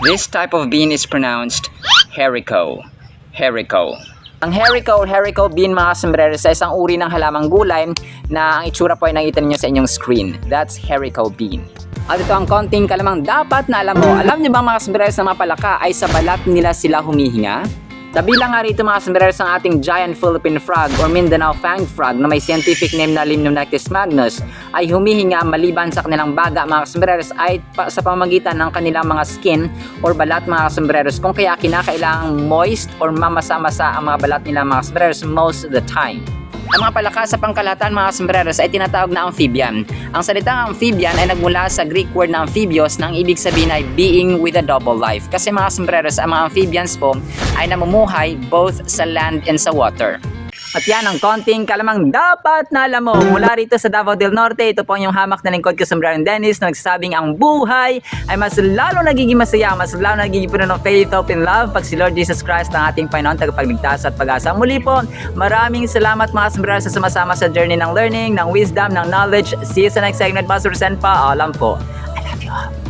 This type of bean is pronounced haricot. Haricot. Ang haricot bean mga sombreros ay isang uri ng halamang gulay na ang itsura po ay nakita niyo sa inyong screen. That's haricot bean. At ito ang konting kalamang dapat na alam mo. Alam niyo ba mga sombreros na mga palaka ay sa balat nila sila humihinga? Kabilang nga rito mga sombreros ang ating giant Philippine frog or Mindanao fang frog na may scientific name na Limnonectes magnus ay humihinga maliban sa kanilang baga mga sombreros ay sa pamamagitan ng kanilang mga skin or balat mga sombreros, kung kaya kinakailangang moist or mamasa-masa ang mga balat nila mga sombreros most of the time. Ang mga palaka sa pangkalahatan mga sombreros ay tinatawag na amphibian. Ang salitang amphibian ay nagmula sa Greek word na amphibios na ang ibig sabihin ay being with a double life. Kasi mga sombreros, ang mga amphibians po ay namumuhay both sa land and sa water. At yan ang konting kalamang dapat na alam mo. Mula rito sa Davao del Norte, ito po yung hamak na lingkod ko, Sombrerong Dennis, na nagsasabing ang buhay ay mas lalo nagiging masaya, mas lalo nagiging puno ng faith, hope, and love pag si Lord Jesus Christ ang ating Panginoon, tagapagligtas at pag-asa. Muli po, maraming salamat mga Sombrerong sa sumasama sa journey ng learning, ng wisdom, ng knowledge. See you sa next segment, Pastor Sen pa. Alam po. I love you all.